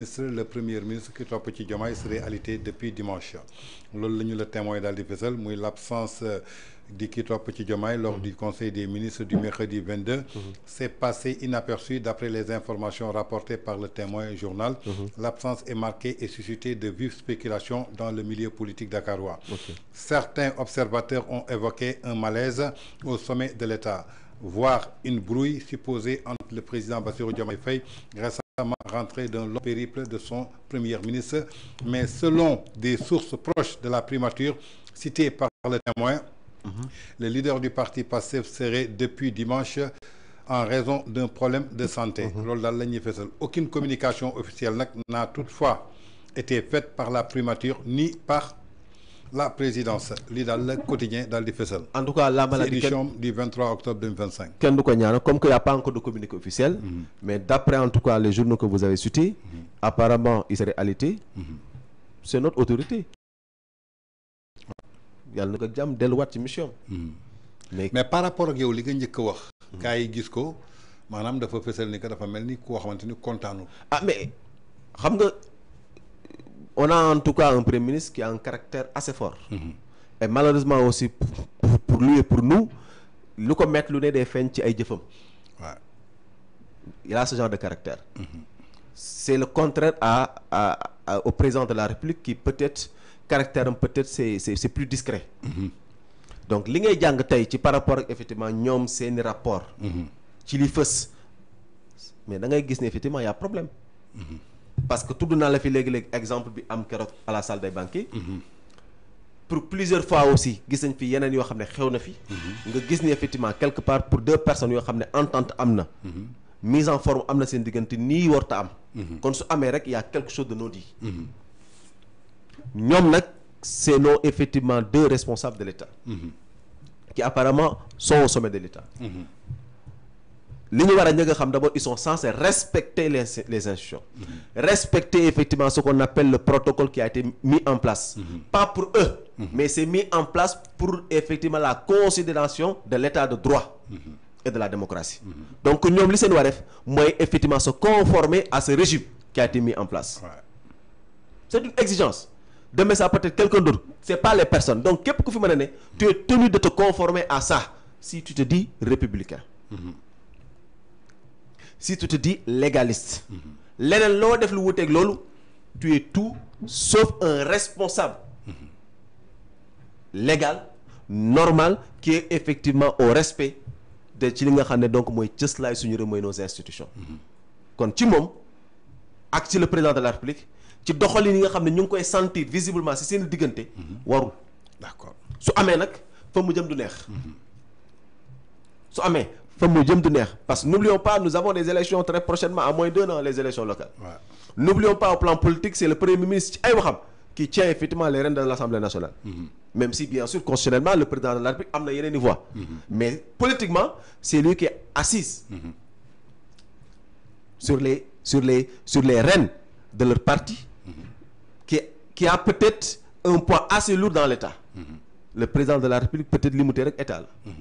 le premier ministre qui topp ci Diomaye serait alité depuis dimanche loolu la ñu le témoin daal di fësal muy l'absence di ki topp ci Diomaye lors du conseil des ministres du mercredi 22 s'est passé inaperçu d'après les informations rapportées par le témoin journal. L'absence est marquée et suscité de vives spéculations dans le milieu politique dakarois. Certains observateurs ont évoqué un malaise au sommet de l'État, voire une brouille supposée entre le président Bassirou Diomaye Faye rentré d'un long périple de son premier ministre, mais selon des sources proches de la primature citées par le témoin, le leader du parti PASTEF serait depuis dimanche en raison d'un problème de santé. Loolu daal la ñuy fësal. Aucune communication officielle n'a toutefois été faite par la primature ni par la présidence. Lii daal le quotidien daal di fësal. En tout cas, la maladie édition du 23 octobre 2025. Kenn du ko ñaanal, comme qu'il n'y a pas encore de communiqué officiel, mais d'après en tout cas les journaux que vous avez cités, apparemment il serait alité. C'est notre autorité. Yàlla na ko jàmm delluwaat ci mission. mais par rapport ak yow li nga njëkk a wax. kaa yi gis ko maanaam dafa fësal ni que dafa mel ni koo xamante ni kontaanul. Ah mais xam nga on a en tout cas un premier ministre qui a un caractère assez fort. Et malheureusement aussi pour lui et pour nous lu ko mettre lu ne day feeñ ci ay jëfam. waaw il a ce genre de caractère. C'est le contraire au président de la République qui peut-être caractère am peut-être c'est plus discret. Donc li ngay jàng tey ci par rapport ak effectivement ñoom seeni rapport ci li fës mais da ngay gis ne effectivement y a problème. Parce que tudd naa la fi léegi-léegi exemple bi am keroog à la salle des banquets. Pour plusieurs fois aussi gis nañ fi yeneen yoo xam ne xew na fi. nga gis ni effectivement quelque part pour deux personnes yoo xam ne entente am na. mise en forme am na seen diggante nii warta am. kon su amee rek y a quelque chose de non dit. ñoom nag c'est non effectivement deux responsables de l'État. Qui apparemment sont au sommet de l'État. Li ñu war a njëkk a xam d'abord ils sont censés respecter les institutions. Respecter effectivement ce qu'on appelle le protocole qui a été mis en place. Pas pour eux, mais c'est mis en place pour effectivement la considération de l'état de droit et de la démocratie. Donc ñoom li seen wareef mooy effectivement se conformer à ce régime qui a été mis en place. C'est une exigence. Demain ça peut être quelqu'un d'autre, c'est pas les personnes. Donc képp ku fi mën a ne tu es tenu de te conformer à ça si tu te dis républicain. Si tu te dis légaliste. Leneen loo def lu wuteeg loolu tu es tout sauf un responsable légal normal qui est effectivement au respect de ci li nga xam ne donc mooy cëslaay suñu réew mooy nos institutions. Kon ci moom ak ci le président de la République ci doxalin yi nga xam ne ñu ngi koy sentir visiblement ci seen diggante warul. D'accord su amee nag fa mu jëm du neex. Su amee fa mu jëm du neex parce que n'oublions pas nous avons des élections très prochainement à moins d'1 an les élections locales. N'oublions pas au plan politique c'est le premier ministre ci ay waxam qui tient effectivement les rênes de l'Assemblée nationale. Même si bien sûr constitutionnellement le président de la République am na yeneen i voix. Mais politiquement c'est lui qui est assise sur les rênes de leur parti. Qui a peut-être un poids assez lourd dans l'État. Le président de la République peut-être limité rek état la.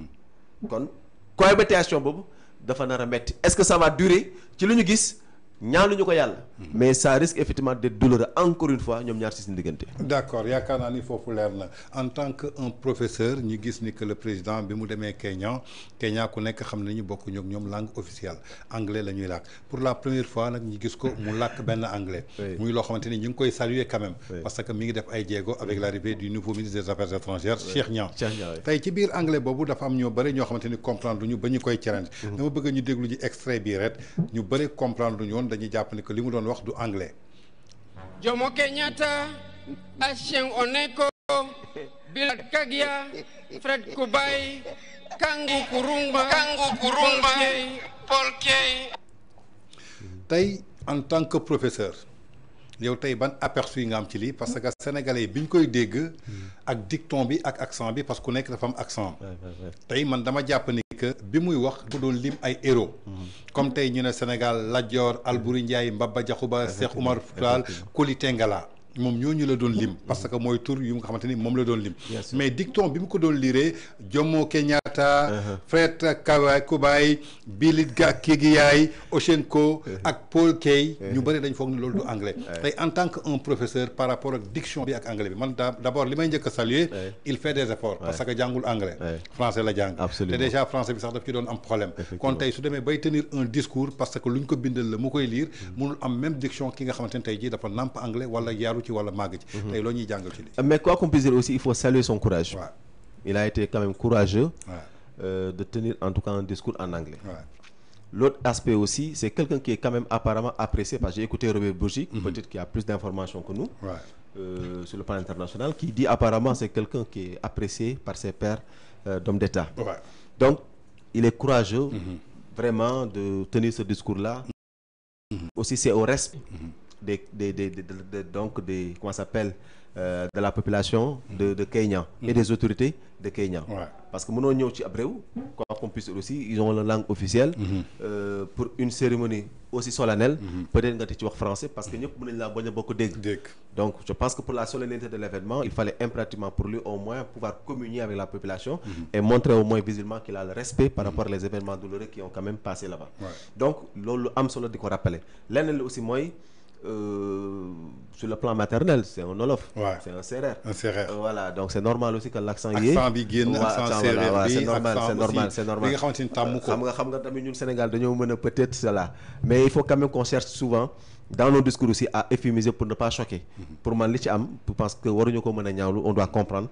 Kon cohabitation boobu dafa nar a metti. Est-ce que ça va durer ci lu ñu gis ñaanuñu ko yàlla. Mais ça risque effectivement d'être douloureux encore une fois ñoom ñaar ci seen diggante. D'accord yaakaar naa ni foofu leer na en tant que un professeur ñu gis ni que le président bi mu demee Kenya ku nekk xam nañu bokk ñoom ñoom langue officielle anglais la ñuy làkk pour la première fois nag ñu gis ko mu làkk benn anglais. muy loo xamante ni ñu ngi koy saluer quand même. Parce que mi ngi def ay jéego avec l'arrivée du nouveau ministre des affaires étrangères Cheikh Niang. Tey ci biir anglais boobu dafa am ñoo bëri ñoo xamante ni comprendre ñu ba ñu koy challenge. dama bëgg ñu déglu ji extrait bi rek ñu bëri comprendre ñu woon dañuy jàpp ni que li mu doon wax du anglais. Jomo Kenyatta, Achieng Oneko, Bill Kagia, Fred Kubai, Kangu Kurumba, Paul Kay. Tey en tant que professeur yow tey ban aperçu nga am ci lii parce que sénégalais yi bi ñu koy dégg ak dicton bi ak accent bi parce que ku nekk dafa am accent. Tey man dama jàpp ni que bi muy wax bu doon lim ay héros comme tey ñu ne Sénégal Lat Dior Alboury Ndiaye Mbaba Diakhou Ba Cheikh Oumar Tall Koli Tengala moom ñooñu la doon lim parce que mooy tur yu nga xamante ni moom la doon lim mais dicton bi mu ko doon liree Jomo Kenyatta Fred Kubai Bill Kigiyai Oshenko ak Paul Kay ñu bëri dañ foog ni loolu du anglais tey en tant que un professeur par rapport ak diction bi ak anglais bi man d'abord li may njëkk a saluer il fait des efforts parce que jàngul anglais français la jàng te déjà français bi sax daf ci doon am problème kon tey su demee bay tenir un discours parce que lu ñu ko bindal la mu koy lire mënul am même diction ki nga xamante ne tey jii dafa namp anglais wala yaaru ci wala màgg ci tey loolu ñuy jàngal ci li mais quoi qu'on puisse dire aussi il faut saluer son courage il a été quand même courageux de tenir en tout cas un discours en anglais l'autre aspect aussi c'est quelqu'un qui est quand même apparemment apprécié parce que j'ai écouté Robert Bourgi peut-être qu'il a plus d'informations que nous sur le plan international qui dit apparemment c'est quelqu'un qui est apprécié par ses pairs d'hommes d'État donc il est courageux vraiment de tenir ce discours-là aussi c'est au respect donc des comment ça s'appelle de la population de Kenya et des autorités de Kenya parce que mënoo ñëw ci ab réew quoi qu'on puisse aussi ils ont la langue officielle pour une cérémonie aussi solennelle peut-être nga ci wax français parce que ñëpp mën nañ laa bañ a bokk dégg donc je pense que pour la solennité de l'événement il fallait impérativement pour lui au moins pouvoir communier avec la population et montrer au moins visuellement qu'il a le respect par rapport aux événements douloureux qui ont quand même passé là-bas donc loolu am solo di ko rappeler leneen la aussi mooy sur le plan maternel c'est un Wolof c'est un Sérère voilà donc c'est normal aussi que l'accent yi accent bi génn accent Sérère bi c'est normal bi nga xamante ni tàmm ko xam nga tamit ñun Sénégal dañoo mën a peut-être cela mais il faut quand même qu'on cherche souvent dans nos discours aussi à euphémiser pour ne pas choquer pour man li ci am parce que waruñu ko mën a ñaawlu on doit comprendre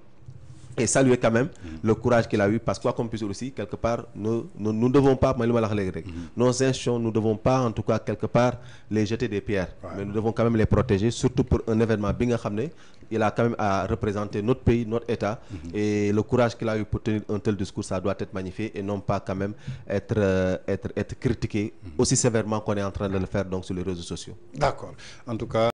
et saluer quand même le courage qu'il a eu parce que quoi qu'on puisse aussi quelque part nous ne devons pas ma li ma la wax léegi rek nos institutions nous devons pas en tout cas quelque part les jeter des pierres mais nous devons quand même les protéger surtout pour un événement bi nga xam ne il a quand même à représenter notre pays notre État et le courage qu'il a eu pour tenir un tel discours ça doit être magnifié et non pas quand même être critiqué aussi sévèrement qu'on est en train de le faire donc sur les réseaux sociaux. D'accord en tout cas